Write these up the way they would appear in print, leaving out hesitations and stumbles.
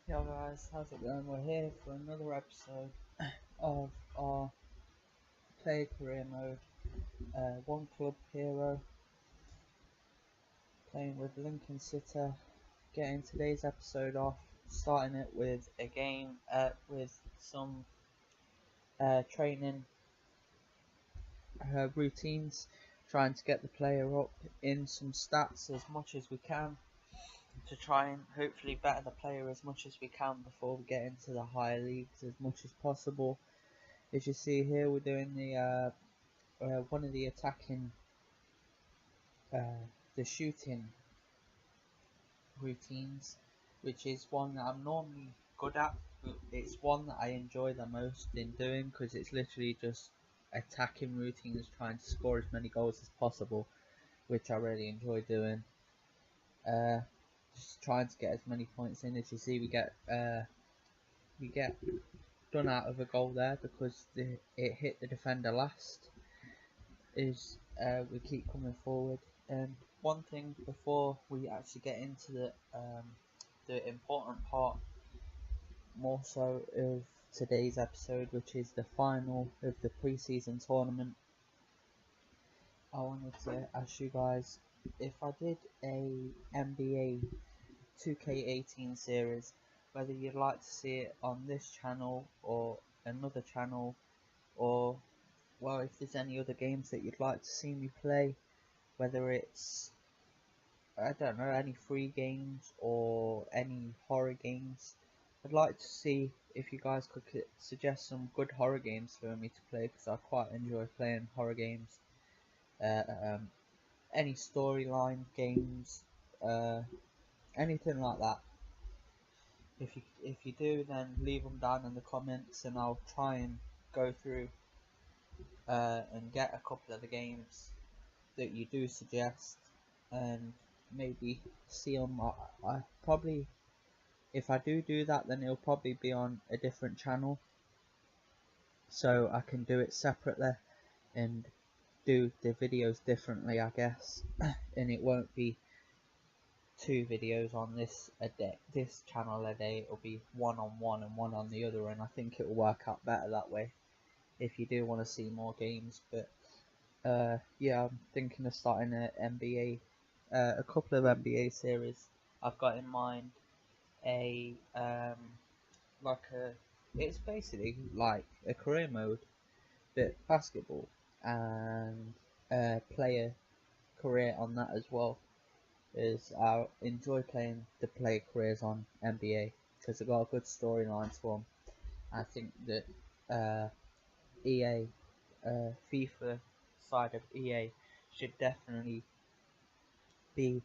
Yo guys, how's it going? We're here for another episode of our play career mode. One club hero, playing with Lincoln City. Getting today's episode off, starting it with a game with some training routines, trying to get the player up in some stats as much as we can to try and hopefully better the player as much as we can before we get into the higher leagues as much as possible. As you see here, we're doing the one of the attacking, the shooting routines, which is one that I'm normally good at, but it's one that I enjoy the most in doing because it's literally just attacking routines, trying to score as many goals as possible, which I really enjoy doing. Uh, just trying to get as many points in. As you see, we get done out of a goal there because it hit the defender last. We keep coming forward. And one thing before we actually get into the important part, more so of today's episode, which is the final of the pre-season tournament, I wanted to ask you guys if I did a NBA 2K18 series, whether you'd like to see it on this channel or another channel, or well, if there's any other games that you'd like to see me play, whether it's, I don't know, any free games or any horror games. I'd like to see if you guys could suggest some good horror games for me to play, because I quite enjoy playing horror games. Uh, um, any storyline games, anything like that. If you do, then leave them down in the comments, and I'll try and go through and get a couple of the games that you do suggest, and maybe see them. I probably, if I do that, then it'll probably be on a different channel, so I can do it separately and do the videos differently, I guess. And it won't be two videos on this channel a day. It'll be one on one and one on the other, and I think it will work out better that way if you do want to see more games. But yeah, I'm thinking of starting a couple of NBA series. I've got in mind a like a it's basically like a career mode, but basketball, and player career on that as well. Is I enjoy playing the player careers on NBA because they've got a good storyline to them. I think that EA, FIFA side of EA should definitely be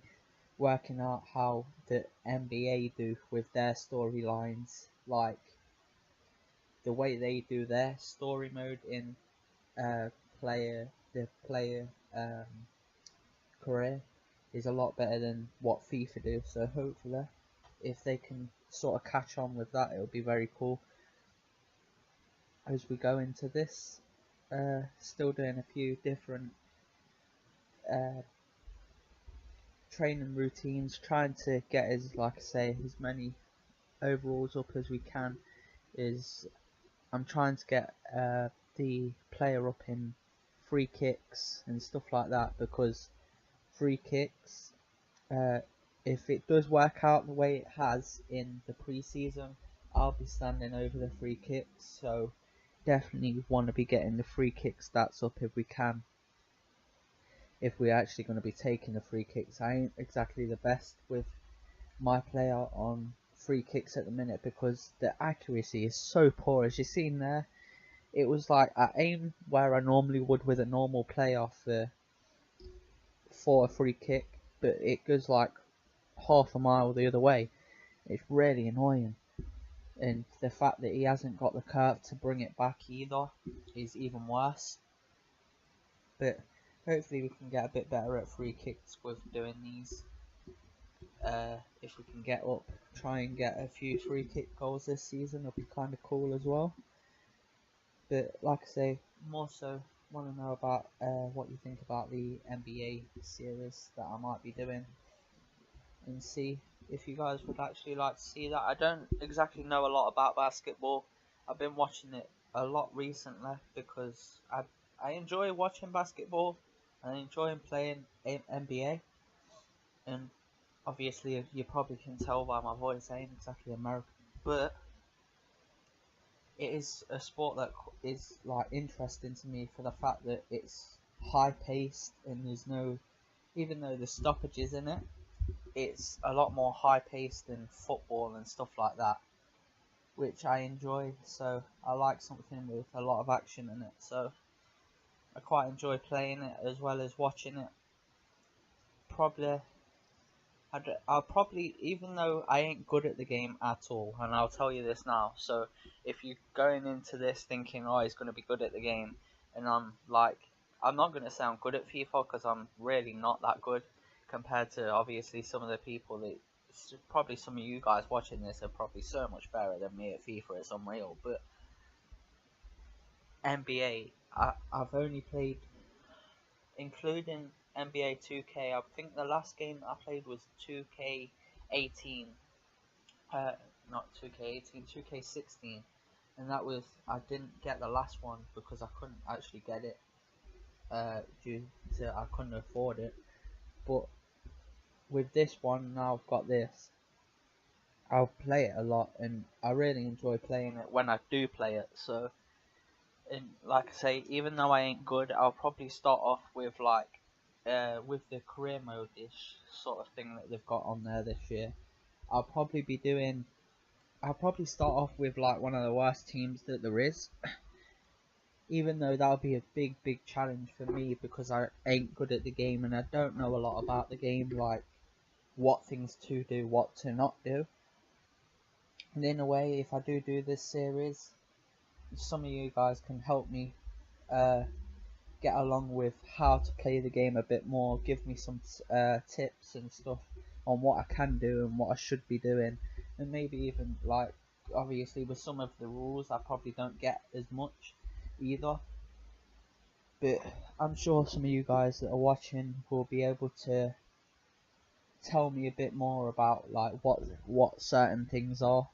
working out how the NBA do with their storylines, like the way they do their story mode in the player career is a lot better than what FIFA do. So hopefully, if they can sort of catch on with that, it'll be very cool. As we go into this, still doing a few different uh, training routines, trying to get like I say, as many overalls up as we can. Is I'm trying to get the player up in free kicks and stuff like that, because free kicks, uh, if it does work out the way it has in the pre-season, I'll be standing over the free kicks, so definitely want to be getting the free kick stats up if we can. If we're actually going to be taking the free kicks, I ain't exactly the best with my player on free kicks at the minute because the accuracy is so poor. As you've seen there, it was like I aim where I normally would with a normal player for a free kick, but it goes like half a mile the other way. It's really annoying, and the fact that he hasn't got the curve to bring it back either is even worse. But hopefully we can get a bit better at free kicks with doing these. If we can get up, try and get a few free kick goals this season, it'll be kind of cool as well. But like I say, more so want to know about what you think about the NBA series that I might be doing, and see if you guys would actually like to see that. I don't exactly know a lot about basketball. I've been watching it a lot recently because I enjoy watching basketball. I enjoy playing NBA, and obviously you probably can tell by my voice I ain't exactly American, but it is a sport that is like interesting to me for the fact that it's high paced and there's no, even though there's stoppages in it, it's a lot more high paced than football and stuff like that, which I enjoy. So I like something with a lot of action in it. So I quite enjoy playing it as well as watching it. Probably I'll probably, even though I ain't good at the game at all, and I'll tell you this now. So if you're going into this thinking, oh, he's going to be good at the game, and I'm like, I'm not going to say I'm good at FIFA because I'm really not that good compared to obviously some of the people that, probably some of you guys watching this are probably so much better than me at FIFA. It's unreal. But NBA, I've only played, including NBA 2K. I think the last game I played was 2K18. Not 2K18, 2K16, and that was, I didn't get the last one because I couldn't actually get it due to I couldn't afford it. But with this one, now I've got this, I'll play it a lot, and I really enjoy playing it when I do play it. So, and like I say, even though I ain't good, I'll probably start off with like with the career mode-ish sort of thing that they've got on there this year. I'll probably be doing, I'll probably start off with like one of the worst teams that there is, even though that'll be a big challenge for me because I ain't good at the game and I don't know a lot about the game, like what things to do, what to not do. And in a way, if I do this series, some of you guys can help me get along with how to play the game a bit more, give me some tips and stuff on what I can do and what I should be doing, and maybe even like, obviously with some of the rules I probably don't get as much either, but I'm sure some of you guys that are watching will be able to tell me a bit more about like what certain things are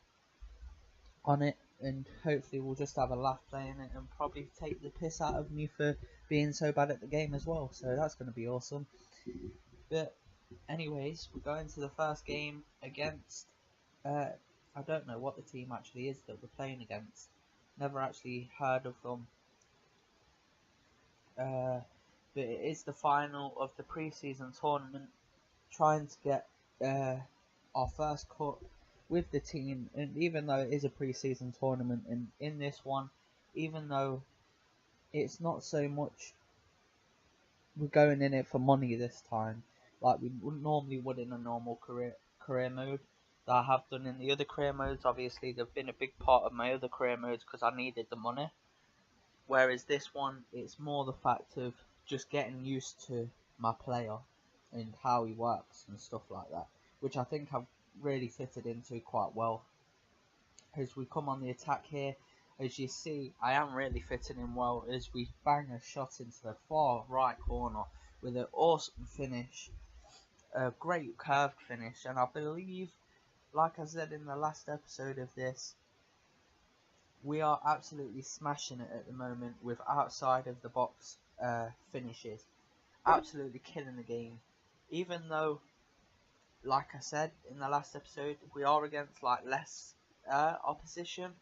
on it, and hopefully we'll just have a laugh playing it and probably take the piss out of me for being so bad at the game as well, so that's going to be awesome. But anyways, we're going to the first game against, I don't know what the team actually is that we're playing against, never actually heard of them, but it is the final of the pre-season tournament, trying to get our first cup with the team. And even though it is a pre-season tournament, and in this one, even though it's not so much we're going in it for money this time like we normally would in a normal career mode that I have done in the other career modes. Obviously they've been a big part of my other career modes because I needed the money, whereas this one, it's more the fact of just getting used to my player and how he works and stuff like that, which I think I've really fitted into quite well. As we come on the attack here, as you see, I am really fitting in well as we bang a shot into the far right corner with an awesome finish, a great curved finish, and I believe, like I said in the last episode of this, we are absolutely smashing it at the moment with outside of the box finishes, absolutely killing the game. Even though, like I said in the last episode, we are against like less opposition,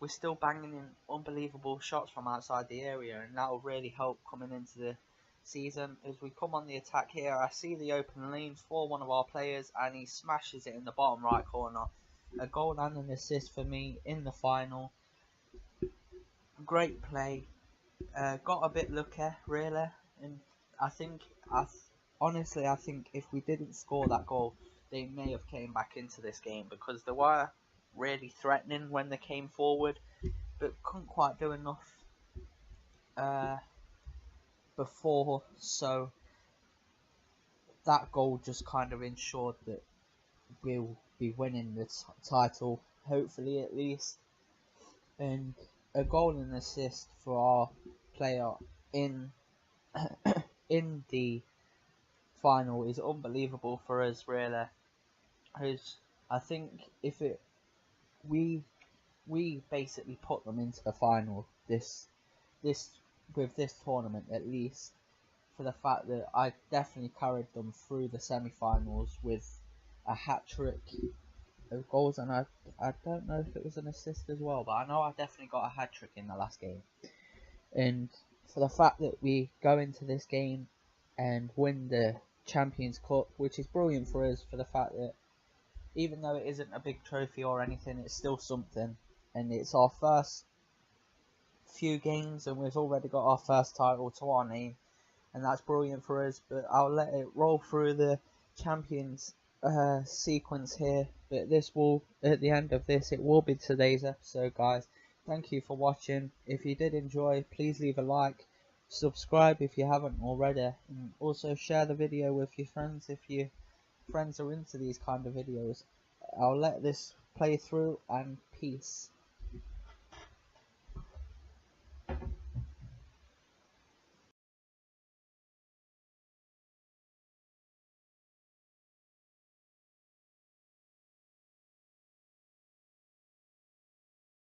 we're still banging in unbelievable shots from outside the area, and that will really help coming into the season. As we come on the attack here, I see the open lane for one of our players and he smashes it in the bottom right corner. A goal and an assist for me in the final. Great play, got a bit lucky really, and I think honestly I think if we didn't score that goal, they may have came back into this game because they were really threatening when they came forward, but couldn't quite do enough before, so that goal just kind of ensured that we'll be winning the title, hopefully at least. And a goal and assist for our player in in the final is unbelievable for us really. Is I think if it we basically put them into the final this with this tournament, at least, for the fact that I definitely carried them through the semi-finals with a hat-trick of goals, and I don't know if it was an assist as well, but I know I definitely got a hat-trick in the last game. And for the fact that we go into this game and win the Champions Cup, which is brilliant for us, for the fact that even though it isn't a big trophy or anything, it's still something, and it's our first few games and we've already got our first title to our name, and that's brilliant for us. But I'll let it roll through the Champions sequence here, but this will, at the end of this, it will be today's episode, guys. Thank you for watching. If you did enjoy, please leave a like, subscribe if you haven't already, and also share the video with your friends if your friends are into these kind of videos. I'll let this play through, and peace.